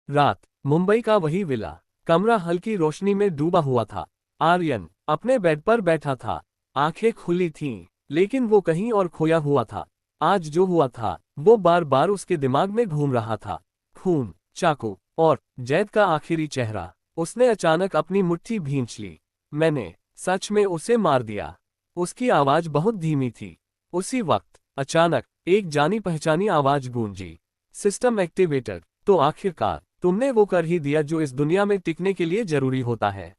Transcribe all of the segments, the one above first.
रात, मुंबई का वही विला, कमरा हल्की रोशनी में डूबा हुआ था। आर्यन अपने बेड पर बैठा था, आंखें खुली थीं, लेकिन वो कहीं और खोया हुआ था। आज जो हुआ था वो बार बार उसके दिमाग में घूम रहा था। खून, चाकू और जैद का आखिरी चेहरा। उसने अचानक अपनी मुट्ठी भींच ली। मैंने सच में उसे मार दिया। उसकी आवाज बहुत धीमी थी। उसी वक्त अचानक एक जानी पहचानी आवाज गूंजी, सिस्टम एक्टिवेटेड। तो आखिरकार तुमने वो कर ही दिया जो इस दुनिया में टिकने के लिए जरूरी होता है।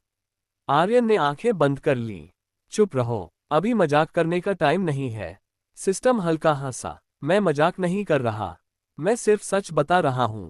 आर्यन ने आंखें बंद कर लीं। चुप रहो, अभी मजाक करने का टाइम नहीं है। सिस्टम हल्का हंसा। मैं मजाक नहीं कर रहा, मैं सिर्फ सच बता रहा हूं।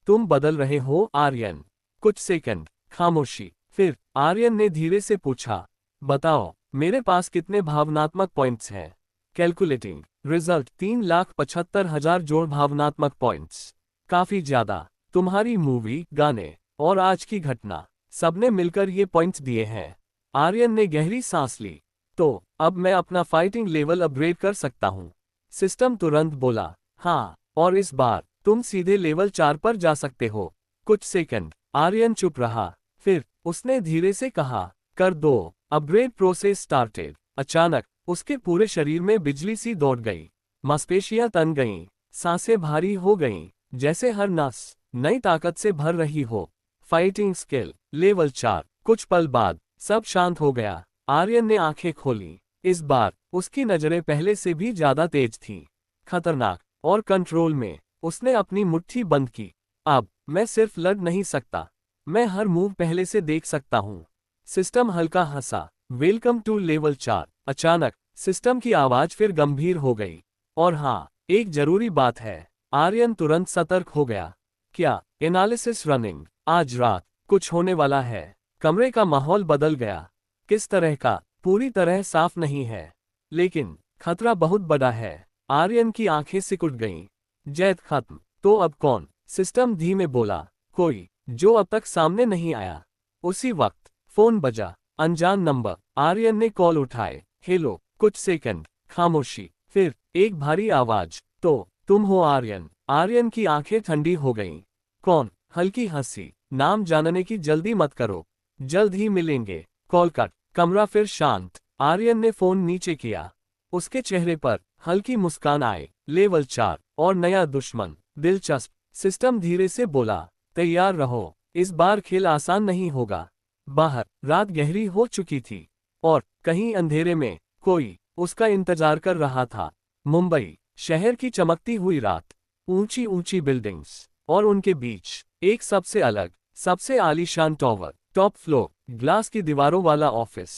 तुम बदल रहे हो आर्यन। कुछ सेकंड खामोशी, फिर आर्यन ने धीरे से पूछा, बताओ मेरे पास कितने भावनात्मक पॉइंट्स हैं। कैलकुलेटिंग रिजल्ट 3,75,000 जोड़ भावनात्मक पॉइंट्स। काफी ज्यादा। तुम्हारी मूवी, गाने और आज की घटना, सबने मिलकर ये पॉइंट्स दिए हैं। आर्यन ने गहरी सांस ली। तो अब मैं अपना फाइटिंग लेवल अपग्रेड कर सकता हूँ। सिस्टम तुरंत बोला, हाँ, और इस बार तुम सीधे लेवल 4 पर जा सकते हो। कुछ सेकंड आर्यन चुप रहा, फिर उसने धीरे से कहा, कर दो। Upgrade process started. अचानक उसके पूरे शरीर में बिजली सी दौड़ गई। मांसपेशियां तन गईं, सांसें भारी हो गईं, जैसे हर नस नई ताकत से भर रही हो। Fighting skill level 4। कुछ पल बाद सब शांत हो गया। आर्यन ने आंखें खोली। इस बार उसकी नजरें पहले से भी ज्यादा तेज थीं, खतरनाक और कंट्रोल में। उसने अपनी मुट्ठी बंद की। अब मैं सिर्फ लड़ नहीं सकता, मैं हर मूव पहले से देख सकता हूँ। सिस्टम हल्का हंसा, वेलकम टू लेवल 4। अचानक सिस्टम की आवाज फिर गंभीर हो गई। और हाँ, एक जरूरी बात है। आर्यन तुरंत सतर्क हो गया। क्या? Analysis running. आज रात कुछ होने वाला है। कमरे का माहौल बदल गया। किस तरह का, पूरी तरह साफ नहीं है, लेकिन खतरा बहुत बड़ा है। आर्यन की आंखें सिकुड़ गईं। जैद खत्म, तो अब कौन? सिस्टम धीमे बोला, कोई जो अब तक सामने नहीं आया। उसी वक्त फोन बजा, अनजान नंबर। आर्यन ने कॉल उठाए। हेलो। कुछ सेकंड खामोशी, फिर एक भारी आवाज, तो तुम हो आर्यन? आर्यन की आंखें ठंडी हो गईं। कौन? हल्की हंसी। नाम जानने की जल्दी मत करो, जल्द ही मिलेंगे। Call cut. कमरा फिर शांत। आर्यन ने फोन नीचे किया। उसके चेहरे पर हल्की मुस्कान आई। लेवल 4 और नया दुश्मन, दिलचस्प। सिस्टम धीरे से बोला, तैयार रहो, इस बार खेल आसान नहीं होगा। बाहर रात गहरी हो चुकी थी, और कहीं अंधेरे में कोई उसका इंतजार कर रहा था। मुंबई शहर की चमकती हुई रात, ऊंची ऊंची बिल्डिंग्स, और उनके बीच एक सबसे अलग, सबसे आलीशान टॉवर, टॉप फ्लोर, ग्लास की दीवारों वाला ऑफिस।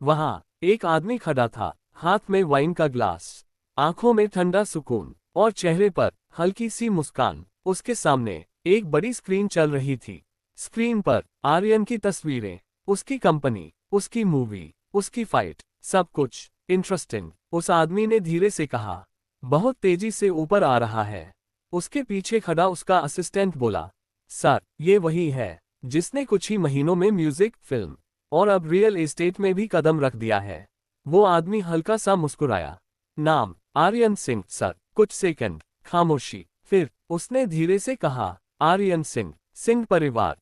वहां एक आदमी खड़ा था, हाथ में वाइन का ग्लास, आंखों में ठंडा सुकून, और चेहरे पर हल्की सी मुस्कान। उसके सामने एक बड़ी स्क्रीन चल रही थी। स्क्रीन पर आर्यन की तस्वीरें, उसकी कंपनी, उसकी मूवी, उसकी फाइट, सब कुछ इंटरेस्टिंग। उस आदमी ने धीरे से कहा, बहुत तेजी से ऊपर आ रहा है। उसके पीछे खड़ा उसका असिस्टेंट बोला, सर, ये वही है जिसने कुछ ही महीनों में म्यूजिक, फिल्म और अब रियल एस्टेट में भी कदम रख दिया है। वो आदमी हल्का सा मुस्कुराया। नाम? आर्यन सिंह, सर। कुछ सेकंड खामोशी, फिर उसने धीरे से कहा, आर्यन सिंह, सिंह परिवार।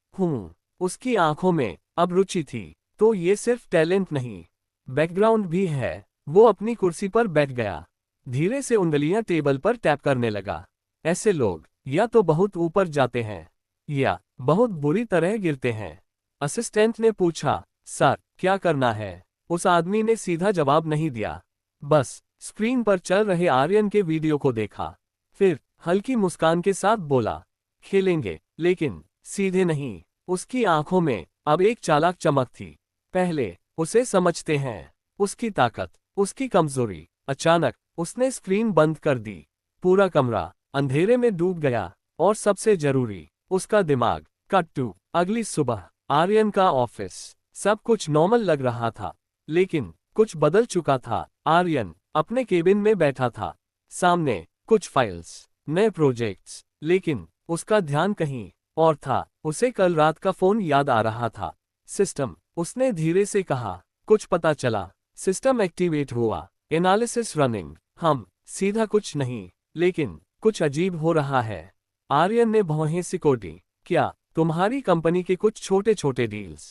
उसकी आंखों में अब रुचि थी। तो ये सिर्फ टैलेंट नहीं, बैकग्राउंड भी है। वो अपनी कुर्सी पर बैठ गया, धीरे से उंगलियां टेबल पर टैप करने लगा। ऐसे लोग या तो बहुत ऊपर जाते हैं, या बहुत बुरी तरह गिरते हैं। असिस्टेंट ने पूछा, सर, क्या करना है? उस आदमी ने सीधा जवाब नहीं दिया, बस स्क्रीन पर चल रहे आर्यन के वीडियो को देखा। फिर हल्की मुस्कान के साथ बोला, खेलेंगे, लेकिन सीधे नहीं। उसकी आंखों में अब एक चालाक चमक थी। पहले उसे समझते हैं, उसकी ताकत, उसकी कमजोरी। अचानक उसने स्क्रीन बंद कर दी। पूरा कमरा अंधेरे में डूब गया, और सबसे जरूरी, उसका दिमाग। कट टू अगली सुबह, आर्यन का ऑफिस। सब कुछ नॉर्मल लग रहा था, लेकिन कुछ बदल चुका था। आर्यन अपने केबिन में बैठा था, सामने कुछ फाइल्स, नए प्रोजेक्ट्स, लेकिन उसका ध्यान कहीं और था। उसे कल रात का फोन याद आ रहा था। सिस्टम, उसने धीरे से कहा, कुछ पता चला? सिस्टम एक्टिवेट हुआ। Analysis running. हम सीधा कुछ नहीं, लेकिन कुछ अजीब हो रहा है। आर्यन ने भौहें सिकोटी। क्या तुम्हारी कंपनी के कुछ छोटे छोटे डील्स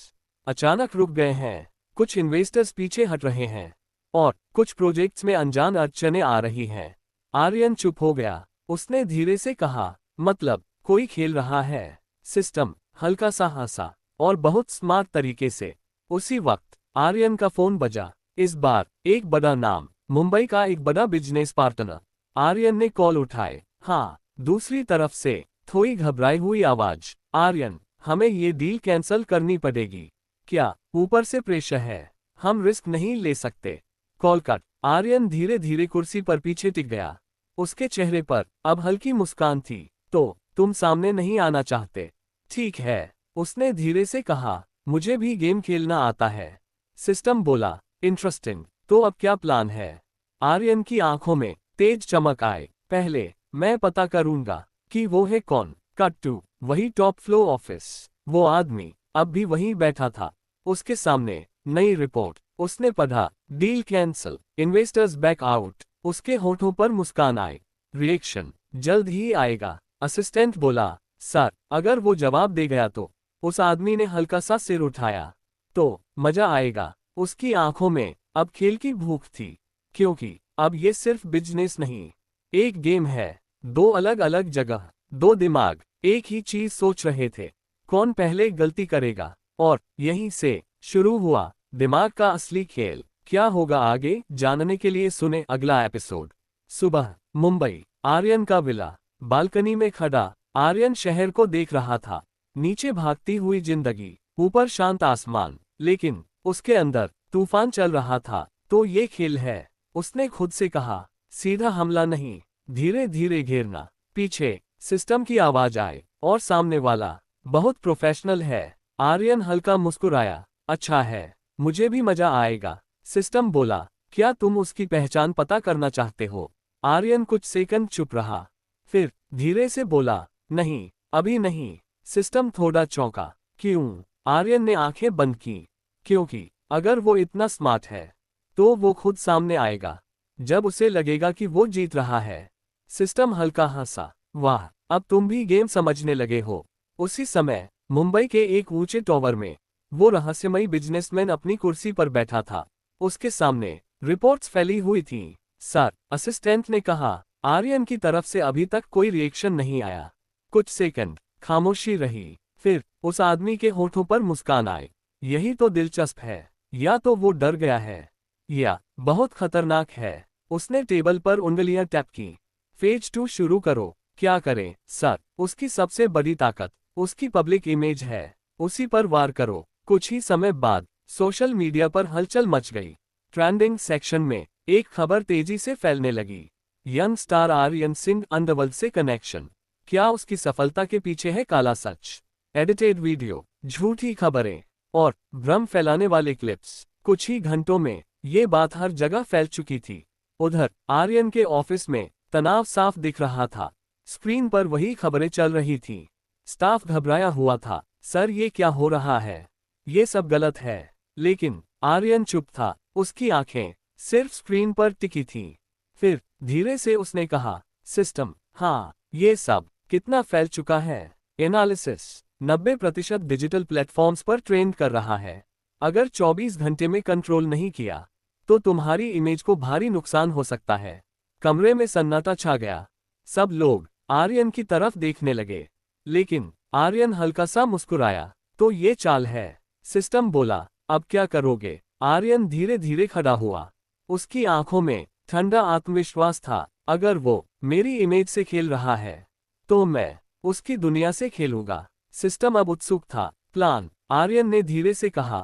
अचानक रुक गए हैं? कुछ इन्वेस्टर्स पीछे हट रहे हैं और कुछ प्रोजेक्ट्स में अनजान अड़चनें आ रही हैं। आर्यन चुप हो गया। उसने धीरे से कहा, मतलब कोई खेल रहा है? सिस्टम हल्का सा हंसा और बहुत स्मार्ट तरीके से। उसी वक्त आर्यन का फोन बजा। इस बार एक बड़ा नाम, मुंबई का एक बड़ा बिजनेस पार्टनर। आर्यन ने कॉल उठाए। हाँ, दूसरी तरफ से थोड़ी घबराई हुई आवाज, आर्यन, हमें ये डील कैंसिल करनी पड़ेगी। क्या ऊपर से प्रेशर है? हम रिस्क नहीं ले सकते। Call cut. आर्यन धीरे धीरे कुर्सी पर पीछे टिक गया। उसके चेहरे पर अब हल्की मुस्कान थी। तो तुम सामने नहीं आना चाहते? ठीक है, उसने धीरे से कहा, मुझे भी गेम खेलना आता है। सिस्टम बोला, इंटरेस्टिंग, तो अब क्या प्लान है? आर्यन की आंखों में तेज चमक आए। पहले मैं पता करूंगा कि वो है कौन। कट टू वही टॉप फ्लोर ऑफिस। वो आदमी अब भी वहीं बैठा था। उसके सामने नई रिपोर्ट। उसने पढ़ा, deal cancel, investors back out. उसके होठों पर मुस्कान आई। रिएक्शन जल्द ही आएगा। असिस्टेंट बोला, सर, अगर वो जवाब दे गया तो? उस आदमी ने हल्का सा सिर उठाया। तो मजा आएगा। उसकी आंखों में अब खेल की भूख थी, क्योंकि अब ये सिर्फ बिजनेस नहीं, एक गेम है। दो अलग अलग जगह, दो दिमाग एक ही चीज सोच रहे थे। कौन पहले गलती करेगा? और यहीं से शुरू हुआ दिमाग का असली खेल। क्या होगा आगे जानने के लिए सुने अगला एपिसोड। सुबह मुंबई, आर्यन का विला। बालकनी में खड़ा आर्यन शहर को देख रहा था। नीचे भागती हुई जिंदगी, ऊपर शांत आसमान, लेकिन उसके अंदर तूफान चल रहा था। तो ये खेल है, उसने खुद से कहा। सीधा हमला नहीं, धीरे धीरे घेरना। पीछे सिस्टम की आवाज आए और सामने वाला बहुत प्रोफेशनल है। आर्यन हल्का मुस्कुराया। अच्छा है, मुझे भी मजा आएगा। सिस्टम बोला, क्या तुम उसकी पहचान पता करना चाहते हो? आर्यन कुछ सेकंड चुप रहा, फिर धीरे से बोला, नहीं, अभी नहीं। सिस्टम थोड़ा चौंका। क्यों? आर्यन ने आंखें बंद की। क्योंकि अगर वो इतना स्मार्ट है तो वो खुद सामने आएगा जब उसे लगेगा कि वो जीत रहा है। सिस्टम हल्का हंसा, वाह, अब तुम भी गेम समझने लगे हो। उसी समय मुंबई के एक ऊंचे टॉवर में वो रहस्यमयी बिजनेसमैन अपनी कुर्सी पर बैठा था। उसके सामने रिपोर्ट्स फैली हुई थीं। सर, असिस्टेंट ने कहा। आर्यन की तरफ से अभी तक कोई रिएक्शन नहीं आया। कुछ सेकंड खामोशी रही, फिर उस आदमी के होठों पर मुस्कान आई। यही तो दिलचस्प है, या तो वो डर गया है या बहुत खतरनाक है। उसने टेबल पर उंगलियां टैप की। फेज 2 शुरू करो। क्या करें सर? उसकी सबसे बड़ी ताकत उसकी पब्लिक इमेज है, उसी पर वार करो। कुछ ही समय बाद सोशल मीडिया पर हलचल मच गई। ट्रेंडिंग सेक्शन में एक खबर तेजी से फैलने लगी। Young star Aryan Singh underworld से कनेक्शन। क्या उसकी सफलता के पीछे है काला सच? एडिटेड वीडियो, झूठी खबरें और भ्रम फैलाने वाले क्लिप्स। कुछ ही घंटों में ये बात हर जगह फैल चुकी थी। उधर आर्यन के ऑफिस में तनाव साफ दिख रहा था। स्क्रीन पर वही खबरें चल रही थीं। स्टाफ घबराया हुआ था। सर, ये क्या हो रहा है? ये सब गलत है। लेकिन आर्यन चुप था। उसकी आंखें सिर्फ स्क्रीन पर टिकी थीं। फिर धीरे से उसने कहा, सिस्टम, हाँ, ये सब कितना फैल चुका है? एनालिसिस 90% डिजिटल प्लेटफॉर्म्स पर ट्रेंड कर रहा है। अगर 24 घंटे में कंट्रोल नहीं किया तो तुम्हारी इमेज को भारी नुकसान हो सकता है। कमरे में सन्नाटा छा गया। सब लोग आर्यन की तरफ देखने लगे, लेकिन आर्यन हल्का सा मुस्कुराया। तो ये चाल है? सिस्टम बोला, अब क्या करोगे? आर्यन धीरे धीरे खड़ा हुआ। उसकी आंखों में ठंडा आत्मविश्वास था। अगर वो मेरी इमेज से खेल रहा है तो मैं उसकी दुनिया से खेलूंगा। सिस्टम अब उत्सुक था। प्लान, आर्यन ने धीरे से कहा,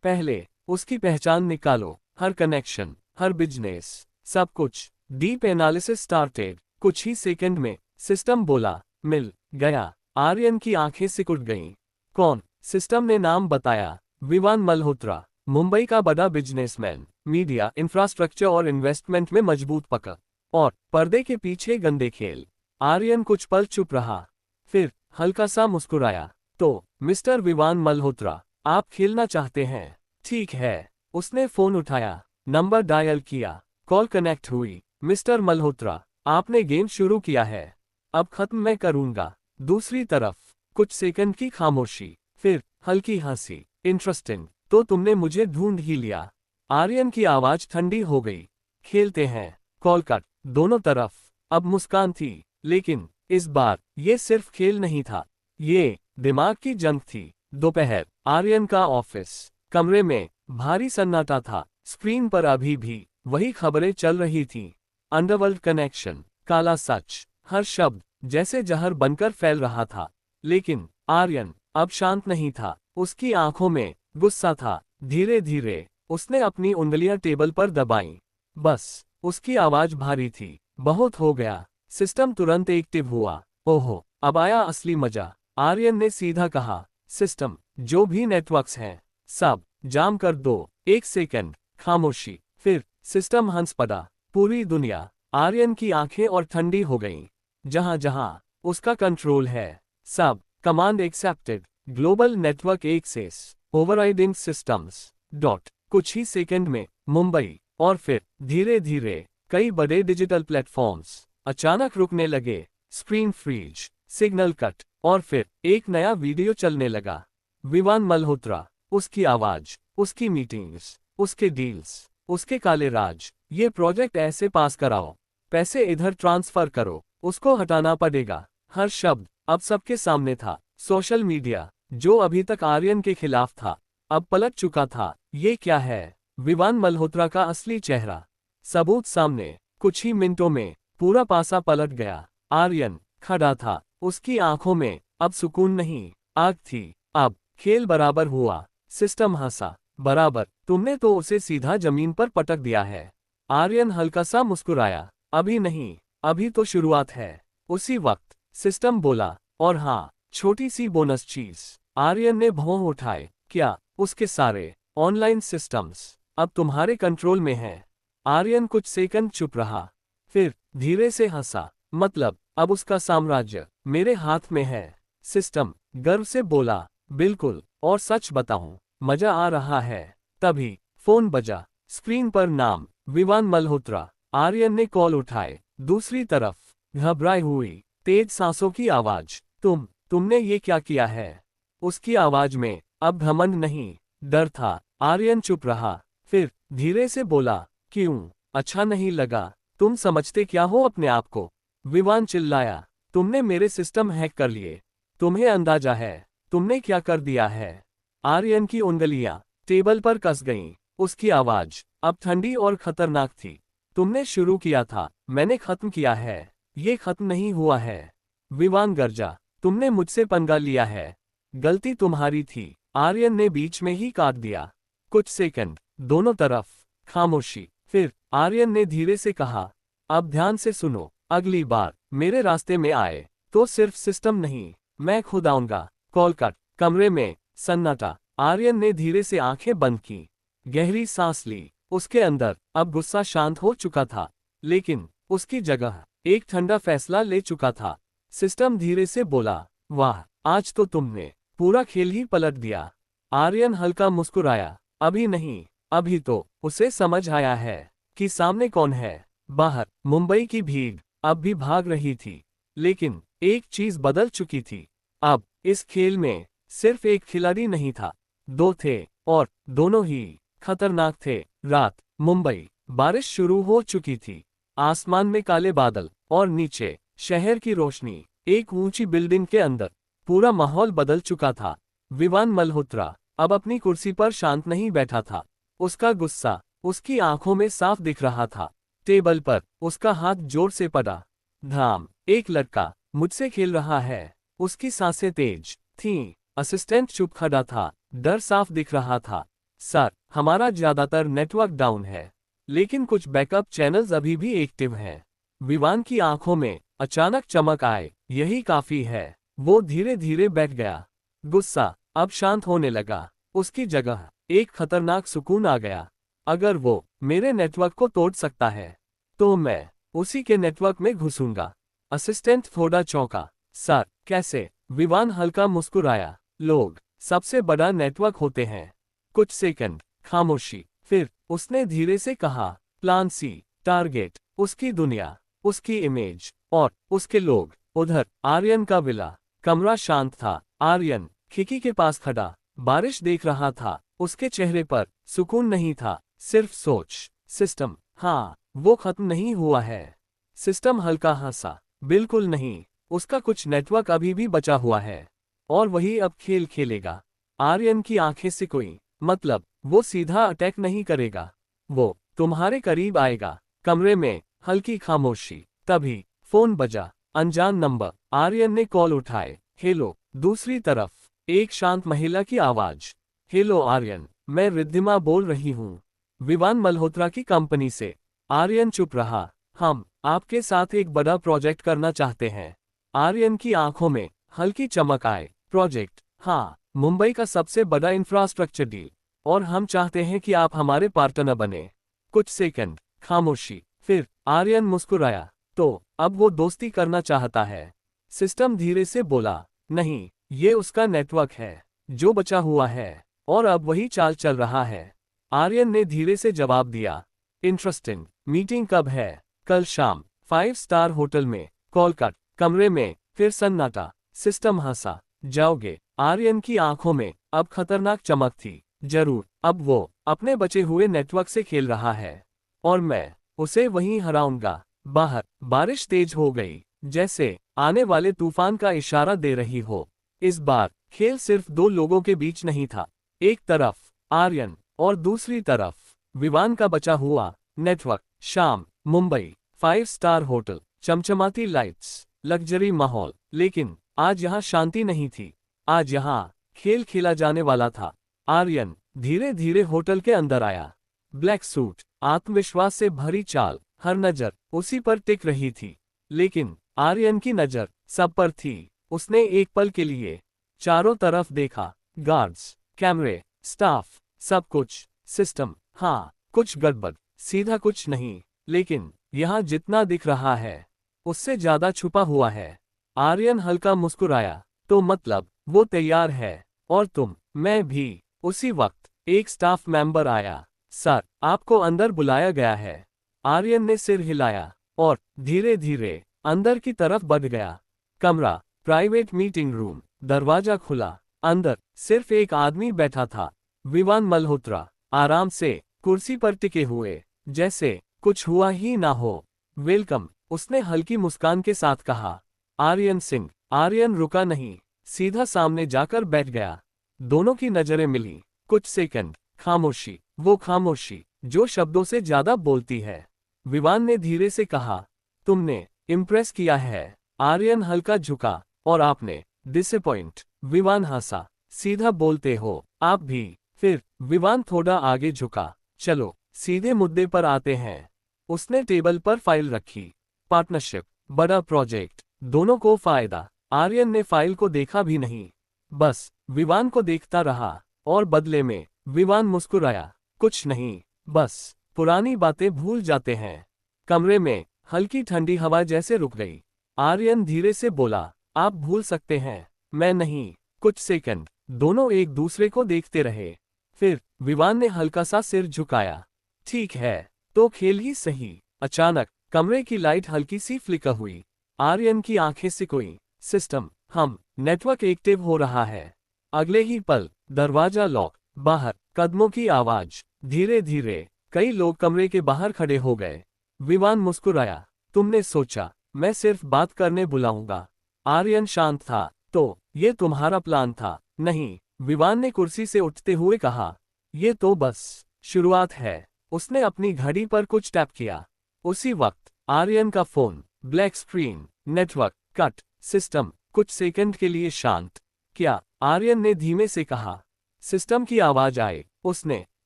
पहले उसकी पहचान निकालो, हर कनेक्शन, हर बिजनेस, सब कुछ। Deep analysis started. कुछ ही सेकंड में सिस्टम बोला, मिल गया। आर्यन की आंखें सिकुड़ गईं। कौन? सिस्टम ने नाम बताया, विवान मल्होत्रा, मुंबई का बड़ा बिजनेसमैन, मीडिया, इंफ्रास्ट्रक्चर और इन्वेस्टमेंट में मजबूत पकड़। और पर्दे के पीछे गंदे खेल। आर्यन कुछ पल चुप रहा, फिर हल्का सा मुस्कुराया। तो मिस्टर विवान मल्होत्रा, आप खेलना चाहते हैं? ठीक है। उसने फोन उठाया, नंबर डायल किया, कॉल कनेक्ट हुई। मिस्टर मल्होत्रा, आपने गेम शुरू किया है, अब खत्म मैं करूंगा। दूसरी तरफ कुछ सेकंड की खामोशी, फिर हल्की हंसी। इंटरेस्टिंग, तो तुमने मुझे ढूंढ ही लिया। आर्यन की आवाज ठंडी हो गई। खेलते हैं। Call cut. दोनों तरफ अब मुस्कान थी, लेकिन इस बार ये सिर्फ खेल नहीं था, ये दिमाग की जंग थी। दोपहर, आर्यन का ऑफिस कमरे में भारी सन्नाटा था। स्क्रीन पर अभी भी वही खबरें चल रही थीं। अंडरवर्ल्ड कनेक्शन, काला सच, हर शब्द जैसे जहर बनकर फैल रहा था। लेकिन आर्यन अब शांत नहीं था। उसकी आंखों में गुस्सा था। धीरे धीरे उसने अपनी उंगलियां टेबल पर दबाईं। बस, उसकी आवाज भारी थी। बहुत हो गया। सिस्टम तुरंत एक्टिव हुआ। ओहो, अब आया असली मजा, आर्यन ने सीधा कहा। सिस्टम, जो भी नेटवर्क्स हैं, सब जाम कर दो। एक सेकंड खामोशी, फिर सिस्टम हंस पड़ा। पूरी दुनिया, आर्यन की आंखें और ठंडी हो गईं। जहां जहां उसका कंट्रोल है, सब command accepted. Global network access overriding systems dot. कुछ ही सेकंड में मुंबई और फिर धीरे धीरे कई बड़े डिजिटल प्लेटफॉर्म्स अचानक रुकने लगे। स्क्रीन फ्रीज, सिग्नल कट, और फिर एक नया वीडियो चलने लगा। विवान मल्होत्रा, उसकी आवाज, उसकी मीटिंग्स, उसके डील्स, उसके काले राज। ये प्रोजेक्ट ऐसे पास कराओ, पैसे इधर ट्रांसफर करो, उसको हटाना पड़ेगा। हर शब्द अब सबके सामने था। सोशल मीडिया, जो अभी तक आर्यन के खिलाफ था, अब पलट चुका था। ये क्या है? विवान मल्होत्रा का असली चेहरा, सबूत सामने। कुछ ही मिनटों में पूरा पासा पलट गया। आर्यन खड़ा था। उसकी आंखों में अब सुकून नहीं, आग थी। अब खेल बराबर हुआ। सिस्टम हंसा। बराबर, तुमने तो उसे सीधा जमीन पर पटक दिया है। आर्यन हल्का सा मुस्कुराया। अभी नहीं, अभी तो शुरुआत है। उसी वक्त सिस्टम बोला, और हाँ, छोटी सी बोनस चीज। आर्यन ने भौं उठाए। क्या? उसके सारे ऑनलाइन सिस्टम्स अब तुम्हारे कंट्रोल में हैं। आर्यन कुछ सेकंड चुप रहा, फिर धीरे से हंसा। मतलब, अब उसका साम्राज्य मेरे हाथ में है। सिस्टम गर्व से बोला, बिल्कुल, और सच बताऊं, मजा आ रहा है। तभी फोन बजा। स्क्रीन पर नाम, विवान मल्होत्रा। आर्यन ने कॉल उठाए। दूसरी तरफ घबराई हुई, तेज सांसों की आवाज। तुमने ये क्या किया है? उसकी आवाज में अब घमंड नहीं, डर था। आर्यन चुप रहा, फिर धीरे से बोला, क्यों? अच्छा नहीं लगा? तुम समझते क्या हो अपने आप को? विवान चिल्लाया, तुमने मेरे सिस्टम हैक कर लिए। तुम्हें अंदाजा है तुमने क्या कर दिया है? आर्यन की उंगलियां टेबल पर कस गईं। उसकी आवाज अब ठंडी और खतरनाक थी। तुमने शुरू किया था, मैंने खत्म किया है। ये खत्म नहीं हुआ है। विवान गरजा, तुमने मुझसे पंगा लिया है। गलती तुम्हारी थी। आर्यन ने बीच में ही काट दिया। कुछ सेकंड, दोनों तरफ खामोशी। फिर आर्यन ने धीरे से कहा, अब ध्यान से सुनो, अगली बार मेरे रास्ते में आए तो सिर्फ सिस्टम नहीं, मैं खुद आऊंगा। Call cut. कमरे में सन्नाटा। आर्यन ने धीरे से आंखें बंद की, गहरी सांस ली। उसके अंदर अब गुस्सा शांत हो चुका था, लेकिन उसकी जगह एक ठंडा फैसला ले चुका था। सिस्टम धीरे से बोला, वाह, आज तो तुमने पूरा खेल ही पलट दिया। आर्यन हल्का मुस्कुराया, अभी नहीं, अभी तो उसे समझ आया है कि सामने कौन है। बाहर मुंबई की भीड़ अब भी भाग रही थी, लेकिन एक चीज बदल चुकी थी। अब इस खेल में सिर्फ एक खिलाड़ी नहीं था, दो थे, और दोनों ही खतरनाक थे। रात, मुंबई। बारिश शुरू हो चुकी थी। आसमान में काले बादल, और नीचे शहर की रोशनी। एक ऊंची बिल्डिंग के अंदर पूरा माहौल बदल चुका था। विवान मल्होत्रा अब अपनी कुर्सी पर शांत नहीं बैठा था। उसका गुस्सा उसकी आंखों में साफ दिख रहा था। टेबल पर उसका हाथ जोर से पड़ा। धाम, एक लड़का मुझसे खेल रहा है। उसकी सांसें तेज थीं। असिस्टेंट चुप खड़ा था, डर साफ दिख रहा था। सर, हमारा ज्यादातर नेटवर्क डाउन है, लेकिन कुछ बैकअप चैनल्स अभी भी एक्टिव हैं। विवान की आंखों में अचानक चमक आए, यही काफी है। वो धीरे धीरे बैठ गया। गुस्सा अब शांत होने लगा। उसकी जगह एक खतरनाक सुकून आ गया। अगर वो मेरे नेटवर्क को तोड़ सकता है, तो मैं उसी के नेटवर्क में घुसूंगा। असिस्टेंट थोड़ा चौंका। सर, कैसे? विवान हल्का मुस्कुराया। लोग सबसे बड़ा नेटवर्क होते हैं। कुछ सेकंड खामोशी, फिर उसने धीरे से कहा, प्लान सी, टारगेट, उसकी दुनिया, उसकी इमेज, और उसके लोग। उधर आर्यन का विला। कमरा शांत था, आर्यन खिड़की के पास खड़ा बारिश देख रहा था। उसके चेहरे पर सुकून नहीं था, सिर्फ सोच। सिस्टम, हाँ, वो खत्म नहीं हुआ है। सिस्टम हल्का हंसा। बिल्कुल नहीं, उसका कुछ नेटवर्क अभी भी बचा हुआ है और वही अब खेल खेलेगा। आर्यन की आंखें सिकुड़ी। मतलब वो सीधा अटैक नहीं करेगा, वो तुम्हारे करीब आएगा। कमरे में हल्की खामोशी। तभी फोन बजा। अनजान नंबर। आर्यन ने कॉल उठाए। हेलो। दूसरी तरफ एक शांत महिला की आवाज। हेलो आर्यन, मैं रिद्धिमा बोल रही हूँ, विवान मल्होत्रा की कंपनी से। आर्यन चुप रहा। हम आपके साथ एक बड़ा प्रोजेक्ट करना चाहते हैं। आर्यन की आंखों में हल्की चमक आए। प्रोजेक्ट? हाँ, मुंबई का सबसे बड़ा इंफ्रास्ट्रक्चर डील, और हम चाहते हैं कि आप हमारे पार्टनर बने। कुछ सेकंड खामोशी, फिर आर्यन मुस्कुराया। तो अब वो दोस्ती करना चाहता है? सिस्टम धीरे से बोला। नहीं, ये उसका नेटवर्क है जो बचा हुआ है, और अब वही चाल चल रहा है। आर्यन ने धीरे से जवाब दिया। इंटरेस्टिंग। मीटिंग कब है? कल शाम 5 स्टार होटल में। Call cut. कमरे में फिर सन्नाटा। सिस्टम हंसा। जाओगे? आर्यन की आंखों में अब खतरनाक चमक थी। जरूर, अब वो अपने बचे हुए नेटवर्क से खेल रहा है और मैं उसे वहीं हराऊंगा। बाहर बारिश तेज हो गई, जैसे आने वाले तूफान का इशारा दे रही हो। इस बार खेल सिर्फ दो लोगों के बीच नहीं था। एक तरफ आर्यन और दूसरी तरफ विवान का बचा हुआ नेटवर्क। शाम, मुंबई, 5 स्टार होटल, चमचमाती लाइट्स, लग्जरी माहौल। लेकिन आज यहाँ शांति नहीं थी। आज यहाँ खेल खेला जाने वाला था। आर्यन धीरे धीरे होटल के अंदर आया। ब्लैक सूट, आत्मविश्वास से भरी चाल, हर नजर उसी पर टिक रही थी। लेकिन आर्यन की नजर सब पर थी। उसने एक पल के लिए चारों तरफ देखा। गार्ड्स, कैमरे, स्टाफ, सब कुछ। सिस्टम, हाँ, कुछ गड़बड़, सीधा कुछ नहीं। लेकिन यहाँ जितना दिख रहा है उससे ज्यादा छुपा हुआ है। आर्यन हल्का मुस्कुराया। तो मतलब वो तैयार है, और तुम? मैं भी। उसी वक्त एक स्टाफ मेंबर आया। सर, आपको अंदर बुलाया गया है। आर्यन ने सिर हिलाया और धीरे धीरे अंदर की तरफ बढ़ गया। कमरा, प्राइवेट मीटिंग रूम। दरवाजा खुला। अंदर सिर्फ एक आदमी बैठा था, विवान मल्होत्रा, आराम से कुर्सी पर टिके हुए, जैसे कुछ हुआ ही ना हो। वेलकम, उसने हल्की मुस्कान के साथ कहा। आर्यन सिंह। आर्यन रुका नहीं, सीधा सामने जाकर बैठ गया। दोनों की नजरें मिली। कुछ सेकंड खामोशी, वो खामोशी जो शब्दों से ज्यादा बोलती है। विवान ने धीरे से कहा, तुमने इम्प्रेस किया है। आर्यन हल्का झुका। और आपने डिसअपॉइंट। विवान हंसा। सीधा बोलते हो आप भी। फिर विवान थोड़ा आगे झुका। चलो सीधे मुद्दे पर आते हैं। उसने टेबल पर फाइल रखी। पार्टनरशिप, बड़ा प्रोजेक्ट, दोनों को फायदा। आर्यन ने फाइल को देखा भी नहीं, बस विवान को देखता रहा, और बदले में विवान मुस्कुराया। कुछ नहीं, बस पुरानी बातें भूल जाते हैं। कमरे में हल्की ठंडी हवा जैसे रुक गई। आर्यन धीरे से बोला, आप भूल सकते हैं, मैं नहीं। कुछ सेकंड दोनों एक दूसरे को देखते रहे। फिर विवान ने हल्का सा सिर झुकाया। ठीक है, तो खेल ही सही। अचानक कमरे की लाइट हल्की सी फ्लिकर हुई। आर्यन की आंखें सिकुड़ी। सिस्टम, हम नेटवर्क एक्टिव हो रहा है। अगले ही पल दरवाजा लॉक। बाहर कदमों की आवाज। धीरे धीरे कई लोग कमरे के बाहर खड़े हो गए। विवान मुस्कुराया। तुमने सोचा मैं सिर्फ बात करने बुलाऊंगा? आर्यन शांत था। तो ये तुम्हारा प्लान था? नहीं, विवान ने कुर्सी से उठते हुए कहा। ये तो बस शुरुआत है। उसने अपनी घड़ी पर कुछ टैप किया। उसी वक्त आर्यन का phone. Black screen, network cut. System कुछ सेकंड के लिए शांत। क्या? आर्यन ने धीमे से कहा। सिस्टम की आवाज आई। उसने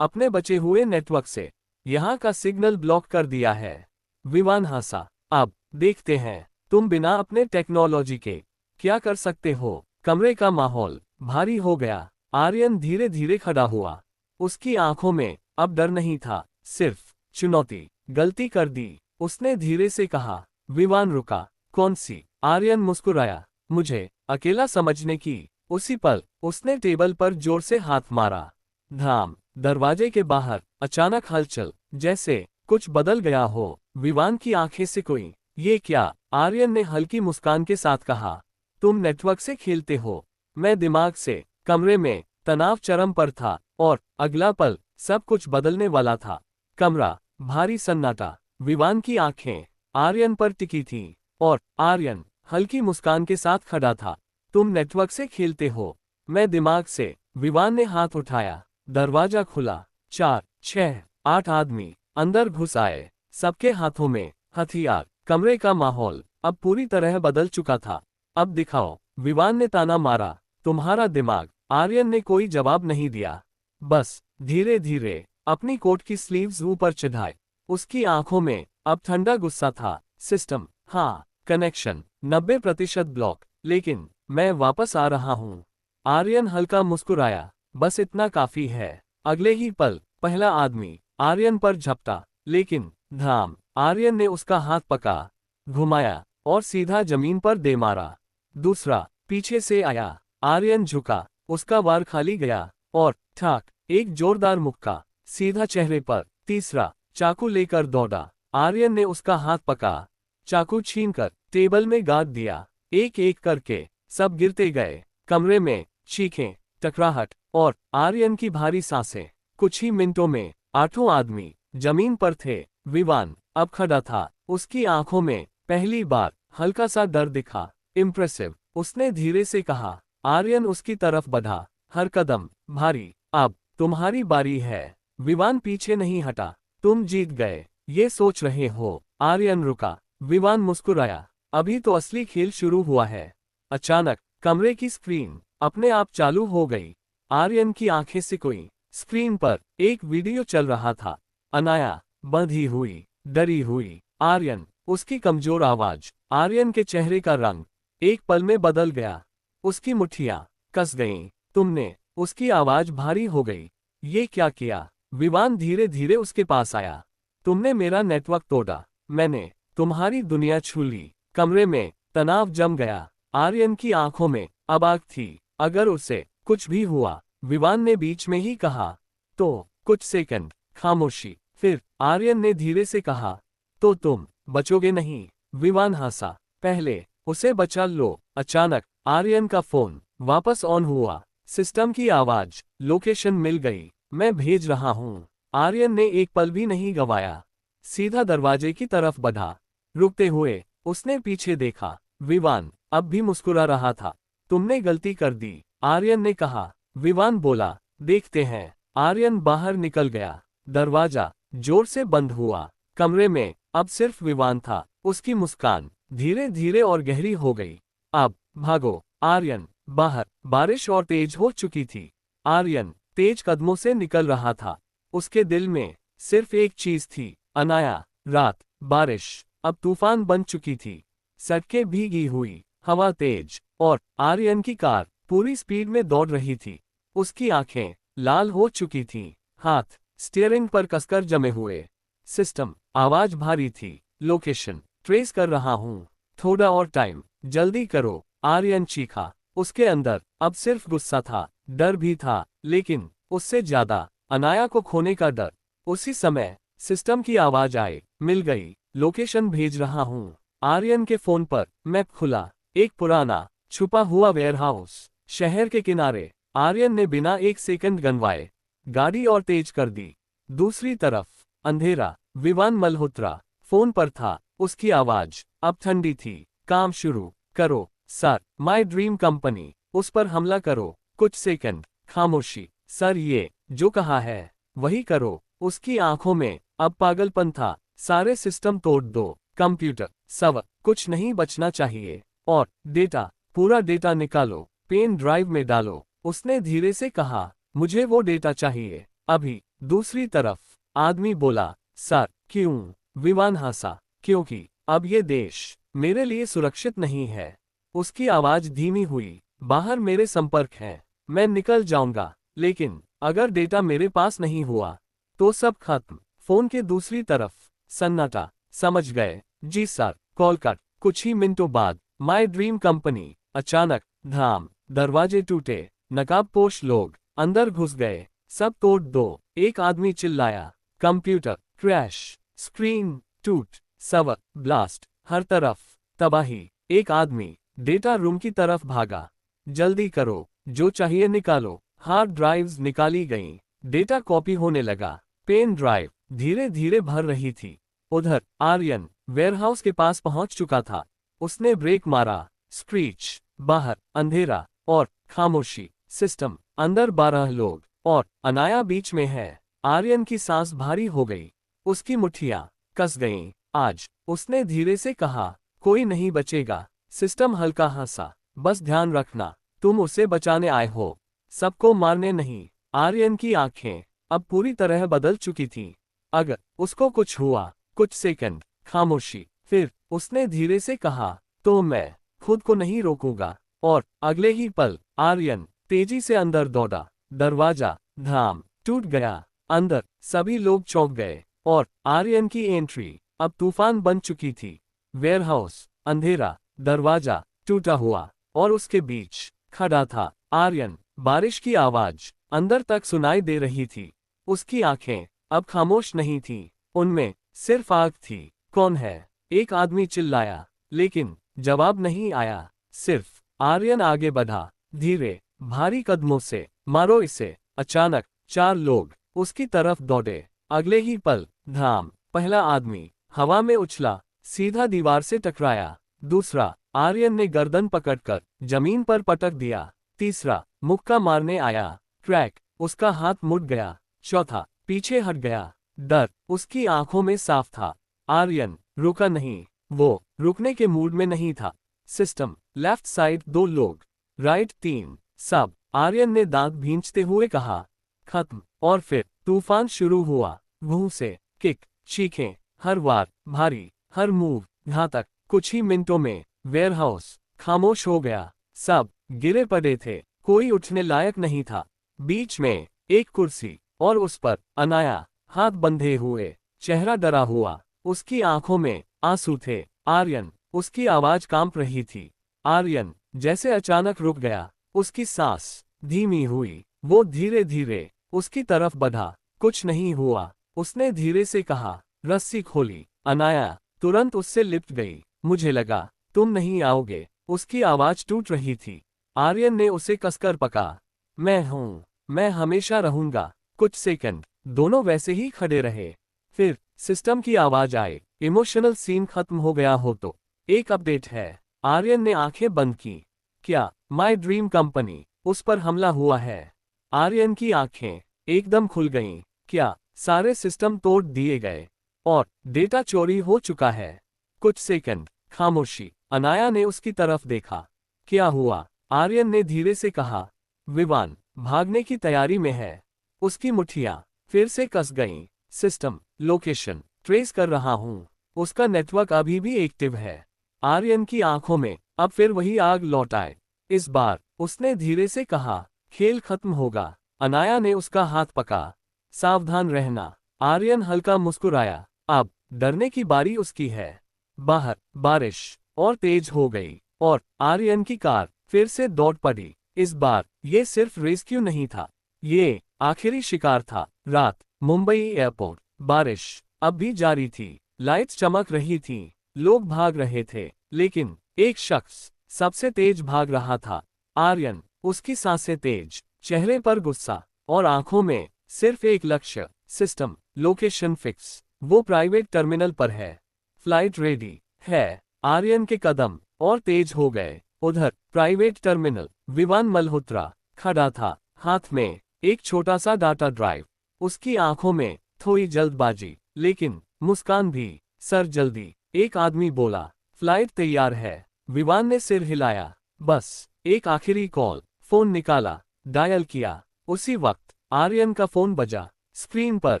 अपने बचे हुए नेटवर्क से यहाँ का सिग्नल ब्लॉक कर दिया है। विवान हंसा। अब देखते हैं तुम बिना अपने टेक्नोलॉजी के क्या कर सकते हो। कमरे का माहौल भारी हो गया। आर्यन धीरे धीरे खड़ा हुआ। उसकी आंखों में अब डर नहीं था, सिर्फ चुनौती। गलती कर दी, उसने धीरे से कहा। विवान रुका। कौन सी? आर्यन मुस्कुराया। मुझे अकेला समझने की। उसी पल उसने टेबल पर जोर से हाथ मारा। धाम। दरवाजे के बाहर अचानक हलचल, जैसे कुछ बदल गया हो। विवान की आंखें सिकुड़ी। ये क्या? आर्यन ने हल्की मुस्कान के साथ कहा। तुम नेटवर्क से खेलते हो? मैं दिमाग से कमरे में तनाव चरम पर था और अगला पल सब कुछ बदलने वाला था। कमरा भारी सन्नाटा, विवान की आंखें आर्यन पर टिकी थीं और आर्यन हल्की मुस्कान के साथ खड़ा था। तुम नेटवर्क से खेलते हो? मैं दिमाग से। विवान ने हाथ उठाया। दरवाजा खुला। 4, 6, 8 आदमी अंदर घुस आए, सबके हाथों में हथियार। कमरे का माहौल अब पूरी तरह बदल चुका था। अब दिखाओ, विवान ने ताना मारा। तुम्हारा दिमाग। आर्यन ने कोई जवाब नहीं दिया, बस धीरे धीरे अपनी कोट की स्लीव्स ऊपर चढ़ाए। उसकी आंखों में अब ठंडा गुस्सा था। सिस्टम, हाँ, कनेक्शन 90% ब्लॉक, लेकिन मैं वापस आ रहा हूँ। आर्यन हल्का मुस्कुराया। बस इतना काफी है। अगले ही पल पहला आदमी आर्यन पर झपटा, लेकिन धाम आर्यन ने उसका हाथ पकड़ा, घुमाया और सीधा जमीन पर दे मारा। दूसरा पीछे से आया। आर्यन झुका, उसका वार खाली गया और ठाक, एक जोरदार मुक्का सीधा चेहरे पर। तीसरा चाकू लेकर दौड़ा। आर्यन ने उसका हाथ पकड़ा, चाकू छीनकर टेबल में गाड़ दिया। एक एक करके सब गिरते गए। कमरे में चीखें, टकराहट और आर्यन की भारी सांसें। कुछ ही मिनटों में 8 आदमी जमीन पर थे। विवान अब खड़ा था। उसकी आंखों में पहली बार हल्का सा डर दिखा। इम्प्रेसिव, उसने धीरे से कहा। आर्यन उसकी तरफ बढ़ा, हर कदम भारी। अब तुम्हारी बारी है। विवान पीछे नहीं हटा। तुम जीत गए, ये सोच रहे हो? आर्यन रुका। विवान मुस्कुराया। अभी तो असली खेल शुरू हुआ है। अचानक कमरे की स्क्रीन अपने आप चालू हो गई। आर्यन की आंखें सिकुड़ी। स्क्रीन पर एक वीडियो चल रहा था। अनाया बंधी हुई, डरी हुई। आर्यन, उसकी कमजोर आवाज। आर्यन के चेहरे का रंग एक पल में बदल गया। उसकी मुट्ठियां कस गईं। तुमने? उसकी आवाज भारी हो गई। ये क्या किया? विवान धीरे धीरे उसके पास आया। तुमने मेरा नेटवर्क तोड़ा। मैंने तुम्हारी दुनिया छू ली। कमरे में तनाव जम गया। आर्यन की आंखों में अब आग थी। अगर उसे कुछ भी हुआ, विवान ने बीच में ही कहा, तो कुछ सेकंड खामोशी। फिर आर्यन ने धीरे से कहा, तो तुम बचोगे नहीं? विवान हंसा। पहले उसे बचा लो। अचानक आर्यन का फोन वापस ऑन हुआ। सिस्टम की आवाज, लोकेशन मिल गई, मैं भेज रहा हूँ। आर्यन ने एक पल भी नहीं गवाया, सीधा दरवाजे की तरफ बढ़ा। रुकते हुए उसने पीछे देखा। विवान अब भी मुस्कुरा रहा था। तुमने गलती कर दी, आर्यन ने कहा। विवान बोला, देखते हैं। आर्यन बाहर निकल गया। दरवाजा जोर से बंद हुआ। कमरे में अब सिर्फ विवान था। उसकी मुस्कान धीरे धीरे और गहरी हो गई। अब भागो। आर्यन बाहर। बारिश और तेज हो चुकी थी। आर्यन तेज कदमों से निकल रहा था। उसके दिल में सिर्फ एक चीज थी, अनाया। रात, बारिश अब तूफान बन चुकी थी। सड़कें भीगी हुई, हवा तेज, और आर्यन की कार पूरी स्पीड में दौड़ रही थी। उसकी आंखें लाल हो चुकी थीं, हाथ स्टीयरिंग पर कसकर जमे हुए। सिस्टम, आवाज भारी थी। लोकेशन ट्रेस कर रहा हूँ, थोड़ा और टाइम, जल्दी करो। आर्यन चीखा। उसके अंदर अब सिर्फ गुस्सा था, डर भी था, लेकिन उससे ज्यादा अनाया को खोने का डर। उसी समय सिस्टम की आवाज आई, मिल गई, लोकेशन भेज रहा हूँ। आर्यन के फोन पर मैप खुला। एक पुराना छुपा हुआ वेयरहाउस, शहर के किनारे। आर्यन ने बिना एक सेकंड गंवाए गाड़ी और तेज कर दी। दूसरी तरफ अंधेरा। विवान मल्होत्रा फोन पर था। उसकी आवाज अब ठंडी थी। काम शुरू करो सर, माय ड्रीम कंपनी, उस पर हमला करो। कुछ सेकंड खामोशी। सर, ये जो कहा है वही करो। उसकी आंखों में अब पागलपन था। सारे सिस्टम तोड़ दो, कंप्यूटर सब, कुछ नहीं बचना चाहिए। और डेटा, पूरा डेटा निकालो, पेन ड्राइव में डालो। उसने धीरे से कहा, मुझे वो डेटा चाहिए अभी। दूसरी तरफ आदमी बोला, सर क्यों? विवान हंसा, क्योंकि अब ये देश मेरे लिए सुरक्षित नहीं है। उसकी आवाज धीमी हुई, बाहर मेरे संपर्क हैं, मैं निकल जाऊंगा, लेकिन अगर डेटा मेरे पास नहीं हुआ तो सब खत्म। फोन के दूसरी तरफ सन्नाटा। समझ गए? जी सर। Call cut. कुछ ही मिनटों बाद माय ड्रीम कंपनी। अचानक धाम, दरवाजे टूटे, नकाबपोश लोग अंदर घुस गए। सब तोड़ दो, एक आदमी चिल्लाया। कंप्यूटर क्रैश, स्क्रीन टूट, सब ब्लास्ट, हर तरफ तबाही। एक आदमी डेटा रूम की तरफ भागा। जल्दी करो, जो चाहिए निकालो। हार्ड ड्राइव्स निकाली गईं, डेटा कॉपी होने लगा। पेन ड्राइव धीरे धीरे भर रही थी। उधर आर्यन वेयरहाउस के पास पहुंच चुका था। उसने ब्रेक मारा। स्क्रीच, बाहर अंधेरा और खामोशी। सिस्टम अंदर 12 लोग और अनाया बीच में है। आर्यन की सांस भारी हो गई, उसकी मुट्ठियां कस गईं। आज, उसने धीरे से कहा, कोई नहीं बचेगा। सिस्टम हल्का हंसा, बस ध्यान रखना, तुम उसे बचाने आए हो, सबको मारने नहीं। आर्यन की आंखें अब पूरी तरह बदल चुकी थीं। अगर उसको कुछ हुआ। कुछ सेकंड खामोशी, फिर उसने धीरे से कहा, तो मैं खुद को नहीं रोकूंगा। और अगले ही पल आर्यन तेजी से अंदर दौड़ा। दरवाजा धाम टूट गया। अंदर सभी लोग चौंक गए और आर्यन की एंट्री अब तूफान बन चुकी थी। वेयरहाउस अंधेरा, दरवाजा टूटा हुआ और उसके बीच खड़ा था आर्यन। बारिश की आवाज अंदर तक सुनाई दे रही थी। उसकी आंखें अब खामोश नहीं थीं, उनमें सिर्फ आग थी। कौन है? एक आदमी चिल्लाया, लेकिन जवाब नहीं आया। सिर्फ आर्यन आगे बढ़ा, धीरे भारी कदमों से। मारो इसे। अचानक 4 लोग उसकी तरफ दौड़े। अगले ही पल धाम। पहला आदमी हवा में उछला, सीधा दीवार से टकराया। दूसरा, आर्यन ने गर्दन पकड़कर जमीन पर पटक दिया। तीसरा, मुक्का मारने आया। क्रैक, उसका हाथ मुड़ गया। चौथा, पीछे हट गया। डर उसकी आंखों में साफ था। आर्यन रुका नहीं, वो रुकने के मूड में नहीं था। सिस्टम लेफ्ट साइड 2 लोग, राइट 3, सब। आर्यन ने दांत भींचते हुए कहा, खत्म। और फिर तूफान शुरू हुआ। मुंह से किक, चीखें, हर वार भारी, हर मूव घातक। कुछ ही मिनटों में वेयरहाउस खामोश हो गया। सब गिरे पड़े थे, कोई उठने लायक नहीं था। बीच में एक कुर्सी और उस पर अनाया, हाथ बंधे हुए, चेहरा डरा हुआ। उसकी आंखों में आंसू थे। आर्यन, उसकी आवाज कांप रही थी। आर्यन जैसे अचानक रुक गया, उसकी सांस धीमी हुई। वो धीरे धीरे उसकी तरफ बढ़ा। कुछ नहीं हुआ, उसने धीरे से कहा। रस्सी खोली। अनाया तुरंत उससे लिपट गई। मुझे लगा तुम नहीं आओगे। उसकी आवाज टूट रही थी। आर्यन ने उसे कसकर पकड़ा। मैं हूं, मैं हमेशा रहूंगा। कुछ सेकंड दोनों वैसे ही खड़े रहे। फिर सिस्टम की आवाज आई, इमोशनल सीन खत्म हो गया हो तो एक अपडेट है। आर्यन ने आंखें बंद की। क्या माय ड्रीम कंपनी, उस पर हमला हुआ है? आर्यन की आंखें एकदम खुल गईं। क्या सारे सिस्टम तोड़ दिए गए और डेटा चोरी हो चुका है? कुछ सेकंड खामोशी। अनाया ने उसकी तरफ देखा। क्या हुआ? आर्यन ने धीरे से कहा। विवान भागने की तैयारी में है। उसकी मुट्ठियां फिर से कस गईं। सिस्टम लोकेशन ट्रेस कर रहा हूं, उसका नेटवर्क अभी भी एक्टिव है। आर्यन की आंखों में अब फिर वही आग लौट आए। इस बार उसने धीरे से कहा, खेल खत्म होगा। अनाया ने उसका हाथ पकड़ा। सावधान रहना। आर्यन हल्का मुस्कुराया। अब डरने की बारी उसकी है। बाहर बारिश और तेज हो गई और आर्यन की कार फिर से दौड़ पड़ी। इस बार ये सिर्फ रेस्क्यू नहीं था, ये आखिरी शिकार था। रात, मुंबई एयरपोर्ट। बारिश अब भी जारी थी, लाइट्स चमक रही थीं, लोग भाग रहे थे, लेकिन एक शख्स सबसे तेज भाग रहा था। आर्यन, उसकी सांसें तेज, चेहरे पर गुस्सा और आंखों में सिर्फ एक लक्ष्य। सिस्टम लोकेशन फिक्स, वो प्राइवेट टर्मिनल पर है, फ्लाइट रेडी है। आर्यन के कदम और तेज हो गए। उधर प्राइवेट टर्मिनल, विवान मल्होत्रा खड़ा था, हाथ में एक छोटा सा डाटा ड्राइव। उसकी आंखों में थोड़ी जल्दबाजी, लेकिन मुस्कान भी। सर जल्दी, एक आदमी बोला। फ्लाइट तैयार है। विवान ने सिर हिलाया। बस एक आखिरी कॉल। फोन निकाला, डायल किया। उसी वक्त आर्यन का फोन बजा। स्क्रीन पर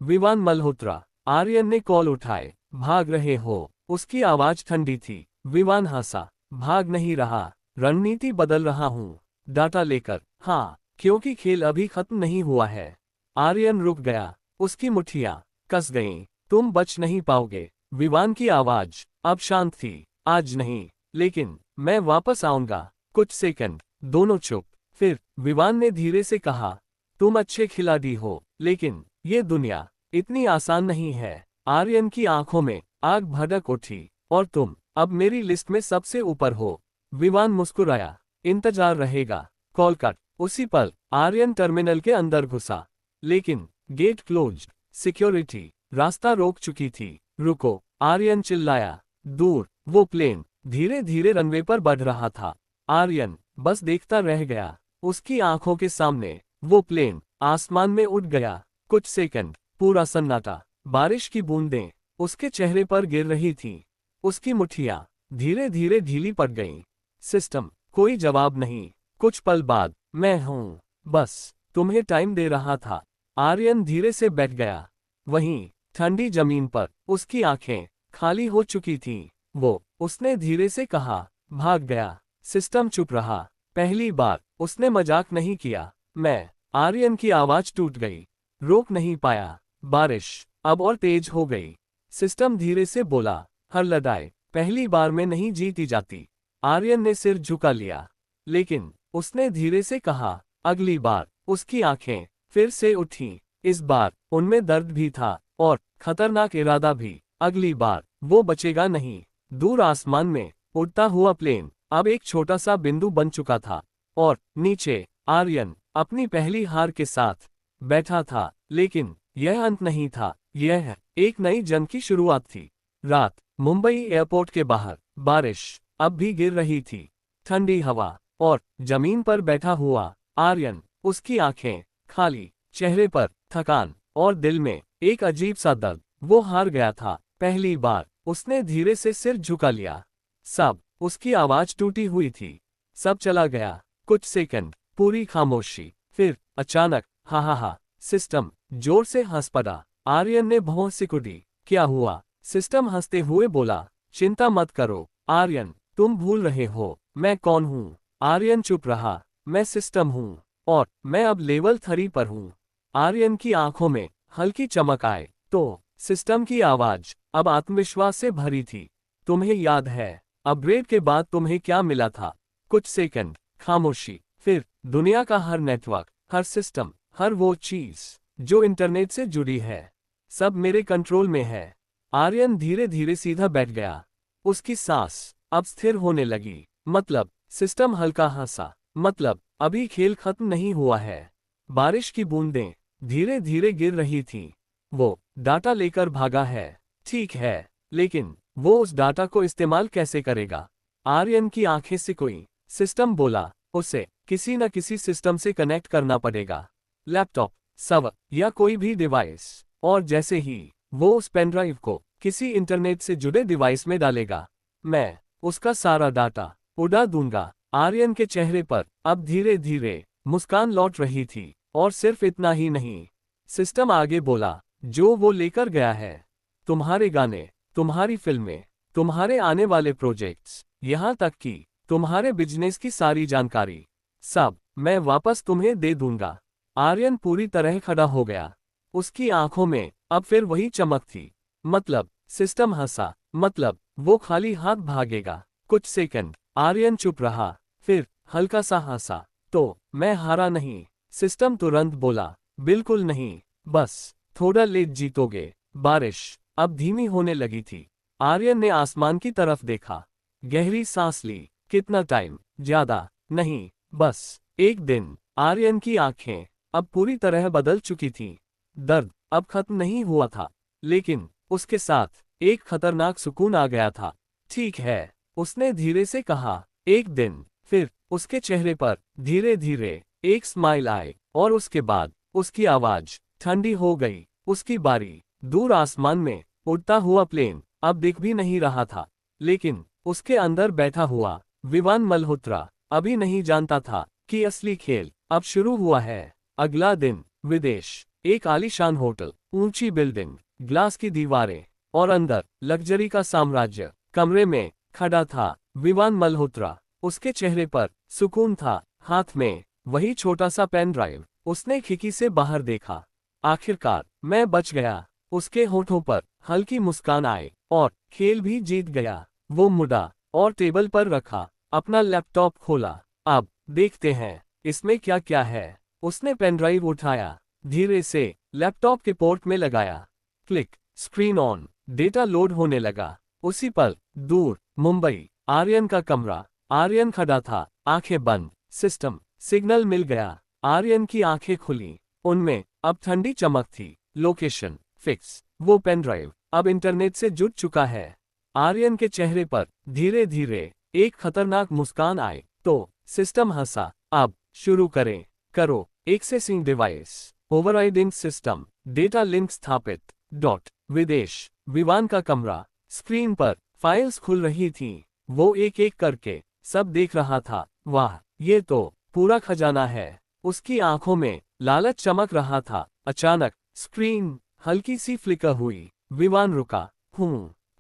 विवान मल्होत्रा। आर्यन ने कॉल उठाए। भाग रहे हो? उसकी आवाज ठंडी थी। विवान हंसा। भाग नहीं रहा, रणनीति बदल रहा हूँ। डाटा लेकर। हाँ, क्योंकि खेल अभी खत्म नहीं हुआ है। आर्यन रुक गया, उसकी मुट्ठियां कस गईं। तुम बच नहीं पाओगे। विवान की आवाज अब शांत थी। आज नहीं, लेकिन मैं वापस आऊंगा। कुछ सेकंड दोनों चुप। फिर विवान ने धीरे से कहा, तुम अच्छे खिलाड़ी हो, लेकिन ये दुनिया इतनी आसान नहीं है। आर्यन की आंखों में आग भड़क उठी। और तुम अब मेरी लिस्ट में सबसे ऊपर हो। विवान मुस्कुराया। इंतजार रहेगा। Call cut. उसी पल आर्यन टर्मिनल के अंदर घुसा, लेकिन गेट क्लोज्ड। सिक्योरिटी रास्ता रोक चुकी थी। रुको, आर्यन चिल्लाया। दूर वो प्लेन धीरे धीरे रनवे पर बढ़ रहा था। आर्यन बस देखता रह गया। उसकी आंखों के सामने वो प्लेन आसमान में उड़ गया। कुछ सेकंड पूरा सन्नाटा। बारिश की बूंदें उसके चेहरे पर गिर रही थीं। उसकी मुट्ठियां धीरे धीरे ढीली पड़ गईं। सिस्टम कोई जवाब नहीं। कुछ पल बाद, मैं हूं, बस तुम्हें टाइम दे रहा था। आर्यन धीरे से बैठ गया। वहीं ठंडी जमीन पर उसकी आंखें खाली हो चुकी थीं। उसने धीरे से कहा, भाग गया। सिस्टम चुप रहा। पहली बार उसने मजाक नहीं किया। मैं। आर्यन की आवाज टूट गई। रोक नहीं पाया। बारिश अब और तेज हो गई। सिस्टम धीरे से बोला, हर लड़ाई पहली बार में नहीं जीती जाती। आर्यन ने सिर झुका लिया। लेकिन उसने धीरे से कहा, अगली बार। उसकी आंखें फिर से उठीं। इस बार उनमें दर्द भी था और खतरनाक इरादा भी। अगली बार वो बचेगा नहीं। दूर आसमान में उड़ता हुआ प्लेन अब एक छोटा सा बिंदु बन चुका था और नीचे आर्यन अपनी पहली हार के साथ बैठा था। लेकिन यह अंत नहीं था, यह एक नई जंग की शुरुआत थी। रात, मुंबई एयरपोर्ट के बाहर बारिश अब भी गिर रही थी। ठंडी हवा और जमीन पर बैठा हुआ आर्यन, उसकी आंखें खाली, चेहरे पर थकान और दिल में एक अजीब सा दर्द। वो हार गया था। पहली बार उसने धीरे से सिर झुका लिया। उसकी आवाज टूटी हुई थी। सब चला गया। कुछ सेकंड पूरी खामोशी। फिर अचानक हा हा हा। सिस्टम जोर से हंस पड़ा। आर्यन ने भौं सिकुड़ी। क्या हुआ? सिस्टम हंसते हुए बोला, चिंता मत करो आर्यन, तुम भूल रहे हो मैं कौन हूँ। आर्यन चुप रहा। मैं सिस्टम हूँ और मैं अब लेवल 3 पर हूँ। आर्यन की आंखों में हल्की चमक आए तो सिस्टम की आवाज अब आत्मविश्वास से भरी थी। तुम्हें याद है अपग्रेड के बाद तुम्हें क्या मिला था? कुछ सेकंड खामोशी। फिर दुनिया का हर नेटवर्क, हर सिस्टम, हर वो चीज जो इंटरनेट से जुड़ी है, सब मेरे कंट्रोल में है। आर्यन धीरे धीरे सीधा बैठ गया। उसकी सांस अब स्थिर होने लगी। मतलब, सिस्टम हल्का हंसा। मतलब, अभी खेल खत्म नहीं हुआ है। बारिश की बूंदें धीरे धीरे गिर रही थीं। वो डाटा लेकर भागा है, ठीक है, लेकिन वो उस डाटा को इस्तेमाल कैसे करेगा? आर्यन की आंखें सिकुड़ी। सिस्टम बोला, उसे किसी न किसी सिस्टम से कनेक्ट करना पड़ेगा। लैपटॉप, सर्वर या कोई भी डिवाइस। और जैसे ही वो उस पेनड्राइव को किसी इंटरनेट से जुड़े डिवाइस में डालेगा, मैं उसका सारा डाटा उड़ा दूंगा। आर्यन के चेहरे पर अब धीरे धीरे मुस्कान लौट रही थी। और सिर्फ इतना ही नहीं, सिस्टम आगे बोला, जो वो लेकर गया है, तुम्हारे गाने, तुम्हारी फिल्में, तुम्हारे आने वाले प्रोजेक्ट्स, यहाँ तक कि तुम्हारे बिजनेस की सारी जानकारी, सब मैं वापस तुम्हें दे दूंगा। आर्यन पूरी तरह खड़ा हो गया। उसकी आंखों में अब फिर वही चमक थी। मतलब, सिस्टम हंसा। मतलब, वो खाली हाथ भागेगा। कुछ सेकंड आर्यन चुप रहा। फिर हल्का सा हंसा। तो मैं हारा नहीं। सिस्टम तुरंत बोला, बिल्कुल नहीं, बस थोड़ा लेट जीतोगे। बारिश अब धीमी होने लगी थी। आर्यन ने आसमान की तरफ देखा। गहरी सांस ली। कितना टाइम? ज्यादा नहीं, बस एक दिन। आर्यन की आंखें अब पूरी तरह बदल चुकी थीं। दर्द अब खत्म नहीं हुआ था, लेकिन उसके साथ एक खतरनाक सुकून आ गया था। ठीक है, उसने धीरे से कहा, एक दिन। फिर उसके चेहरे पर धीरे धीरे एक स्माइल आई और उसके बाद उसकी आवाज ठंडी हो गई। उसकी बारी। दूर आसमान में उड़ता हुआ प्लेन अब दिख भी नहीं रहा था, लेकिन उसके अंदर बैठा हुआ विवान मल्होत्रा अभी नहीं जानता था कि असली खेल अब शुरू हुआ है। अगला दिन, विदेश। एक आलीशान होटल, ऊंची बिल्डिंग, ग्लास की दीवारें और अंदर लग्जरी का साम्राज्य। कमरे में खड़ा था विवान मल्होत्रा। उसके चेहरे पर सुकून था, हाथ में वही छोटा सा पेन ड्राइव। उसने खिड़की से बाहर देखा। आखिरकार मैं बच गया। उसके होठों पर हल्की मुस्कान आई और खेल भी जीत गया। वो मुड़ा और टेबल पर रखा अपना लैपटॉप खोला। अब देखते हैं इसमें क्या क्या है। उसने पेनड्राइव उठाया, धीरे से लैपटॉप के पोर्ट में लगाया। Click, screen on, data load होने लगा। उसी पल दूर मुंबई, आर्यन का कमरा। आर्यन खड़ा था, आंखें बंद। सिस्टम सिग्नल मिल गया। आर्यन की आंखें खुली। उनमें अब ठंडी चमक थी। Location fix. वो पेन ड्राइव अब इंटरनेट से जुड़ चुका है। आर्यन के चेहरे पर धीरे धीरे एक खतरनाक मुस्कान आई। तो सिस्टम हंसा। अब शुरू करें। करो accessing device overriding system data link स्थापित। विदेश विवान का कमरा। स्क्रीन पर फाइल्स खुल रही थीं। वो एक एक करके सब देख रहा था। वाह, ये तो पूरा खजाना है। उसकी आंखों में लालच चमक रहा था। अचानक स्क्रीन हल्की सी फ्लिकर हुई। विमान रुका।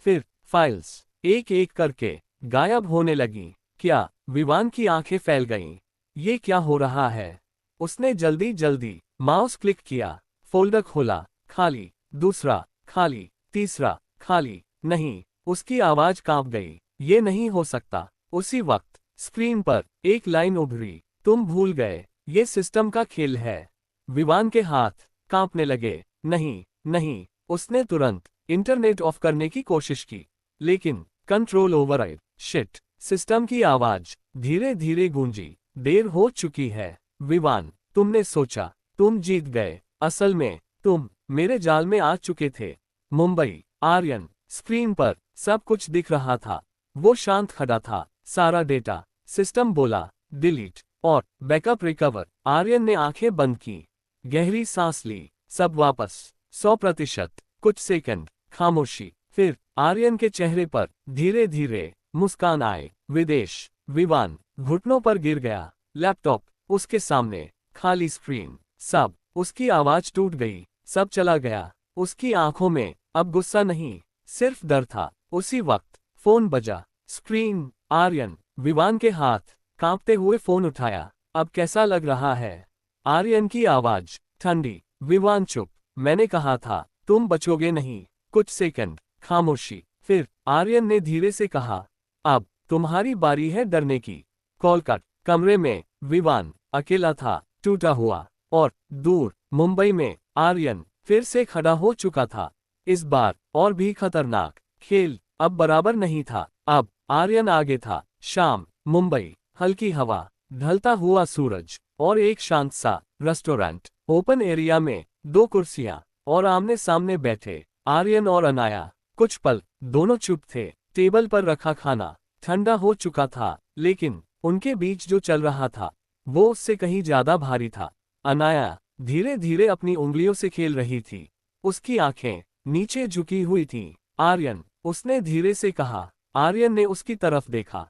फिर फाइल्स एक एक करके गायब होने लगी। क्या? विवान की आंखें फैल गईं। ये क्या हो रहा है? उसने जल्दी जल्दी माउस क्लिक किया। फोल्डर खोला। खाली। दूसरा खाली। तीसरा खाली। नहीं, उसकी आवाज कांप गई। ये नहीं हो सकता। उसी वक्त स्क्रीन पर एक लाइन उभरी। तुम भूल गए, ये सिस्टम का खेल है। विवान के हाथ कांपने लगे। नहीं नहीं, उसने तुरंत इंटरनेट ऑफ करने की कोशिश की, लेकिन कंट्रोल ओवरराइड। शिट। सिस्टम की आवाज धीरे धीरे गूंजी। देर हो चुकी है। विवान, तुमने सोचा तुम जीत गए। असल में तुम मेरे जाल में आ चुके थे। मुंबई। आर्यन। स्क्रीन पर सब कुछ दिख रहा था। वो शांत खड़ा था। सारा डेटा। सिस्टम बोला डिलीट और बैकअप रिकवर। आर्यन ने आंखें बंद की। गहरी सांस ली। सब वापस 100%। कुछ सेकंड खामोशी। फिर आर्यन के चेहरे पर धीरे धीरे मुस्कान आए। विदेश विमान घुटनों पर गिर गया। लैपटॉप उसके सामने। खाली स्क्रीन। सब। उसकी आवाज टूट गई। सब चला गया। उसकी आंखों में अब गुस्सा नहीं, सिर्फ डर था। उसी वक्त फोन बजा। स्क्रीन। आर्यन। विवान के हाथ कांपते हुए फोन उठाया। अब कैसा लग रहा है? आर्यन की आवाज ठंडी। विवान चुप। मैंने कहा था तुम बचोगे नहीं। कुछ सेकंड खामोशी। फिर आर्यन ने धीरे से कहा, अब तुम्हारी बारी है डरने की। Call cut. कमरे में विवान अकेला था, टूटा हुआ। और दूर मुंबई में आर्यन फिर से खड़ा हो चुका था। इस बार और भी खतरनाक। खेल अब बराबर नहीं था। अब आर्यन आगे था। शाम। मुंबई। हल्की हवा। ढलता हुआ सूरज और एक शांत सा रेस्टोरेंट। ओपन एरिया में 2 कुर्सियां और आमने सामने बैठे आर्यन और अनाया। कुछ पल दोनों चुप थे। टेबल पर रखा खाना ठंडा हो चुका था, लेकिन उनके बीच जो चल रहा था वो उससे कहीं ज्यादा भारी था। अनाया धीरे धीरे अपनी उंगलियों से खेल रही थी। उसकी आंखें नीचे झुकी हुई थीं। आर्यन, उसने धीरे से कहा। आर्यन ने उसकी तरफ देखा।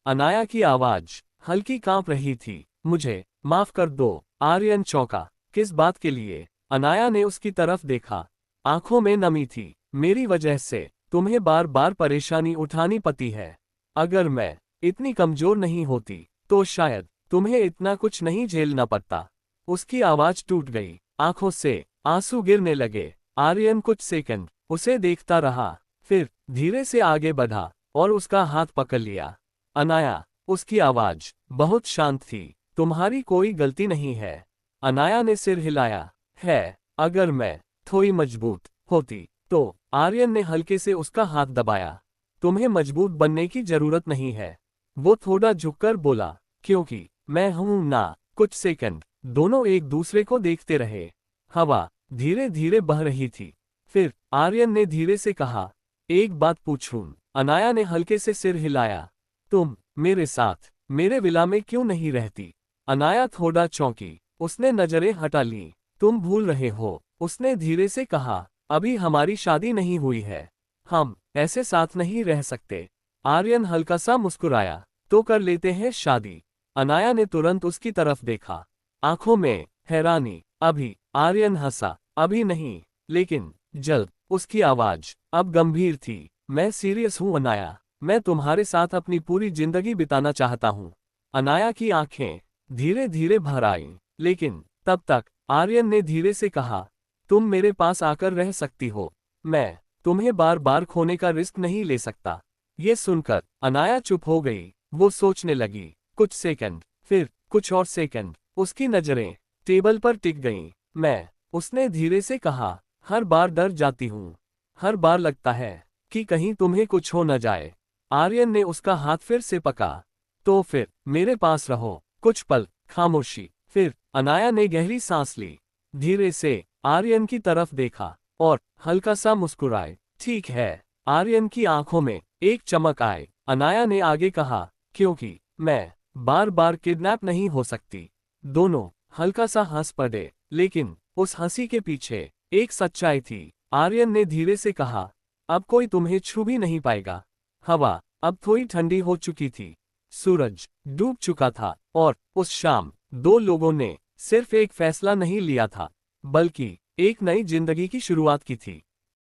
अनाया की आवाज हल्की कांप रही थी। मुझे माफ कर दो। आर्यन चौंका। किस बात के लिए? अनाया ने उसकी तरफ देखा। आंखों में नमी थी। मेरी वजह से तुम्हें बार बार परेशानी उठानी पड़ती है। अगर मैं इतनी कमजोर नहीं होती तो शायद तुम्हें इतना कुछ नहीं झेलना पड़ता। उसकी आवाज टूट गई। आंखों से आंसू गिरने लगे। आर्यन कुछ सेकंड उसे देखता रहा, फिर धीरे से आगे बढ़ा और उसका हाथ पकड़ लिया। अनाया, उसकी आवाज बहुत शांत थी, तुम्हारी कोई गलती नहीं है। अनाया ने सिर हिलाया। है, अगर मैं थोड़ी मजबूत होती तो। आर्यन ने हल्के से उसका हाथ दबाया। तुम्हें मजबूत बनने की जरूरत नहीं है। वो थोड़ा झुककर बोला, क्योंकि मैं हूं ना। कुछ सेकंड दोनों एक दूसरे को देखते रहे। हवा धीरे धीरे बह रही थी। फिर आर्यन ने धीरे से कहा, एक बात पूछूं? अनाया ने हल्के से सिर हिलाया। तुम मेरे साथ मेरे विला में क्यों नहीं रहती? अनाया थोड़ा चौंकी। उसने नजरें हटा ली। तुम भूल रहे हो, उसने धीरे से कहा। अभी हमारी शादी नहीं हुई है। हम ऐसे साथ नहीं रह सकते। आर्यन हल्का सा मुस्कुराया। तो कर लेते हैं शादी। अनाया ने तुरंत उसकी तरफ देखा, आंखों में हैरानी। अभी? आर्यन हंसा। अभी नहीं, लेकिन जल्द। उसकी आवाज अब गंभीर थी। मैं सीरियस हूं अनाया। मैं तुम्हारे साथ अपनी पूरी जिंदगी बिताना चाहता हूं। अनाया की आंखें धीरे धीरे भर आईं, लेकिन तब तक आर्यन ने धीरे से कहा, तुम मेरे पास आकर रह सकती हो। मैं तुम्हें बार बार खोने का रिस्क नहीं ले सकता। ये सुनकर अनाया चुप हो गई। वो सोचने लगी। कुछ सेकंड, फिर कुछ और सेकंड। उसकी नजरें टेबल पर टिक गईं। मैं, उसने धीरे से कहा, हर बार डर जाती हूँ। हर बार लगता है कि कहीं तुम्हें कुछ हो न जाए। आर्यन ने उसका हाथ फिर से पकड़ा। तो फिर मेरे पास रहो। कुछ पल खामोशी, फिर अनाया ने गहरी सांस ली, धीरे से आर्यन की तरफ देखा और हल्का सा मुस्कुराए। ठीक है। आर्यन की आंखों में एक चमक आई। अनाया ने आगे कहा, क्योंकि मैं बार बार किडनैप नहीं हो सकती। दोनों हल्का सा हंस पड़े, लेकिन उस हंसी के पीछे एक सच्चाई थी। आर्यन ने धीरे से कहा, अब कोई तुम्हें छू भी नहीं पाएगा। हवा अब थोड़ी ठंडी हो चुकी थी, सूरज डूब चुका था और उस शाम दो लोगों ने सिर्फ एक फैसला नहीं लिया था, बल्कि एक नई जिंदगी की शुरुआत की थी।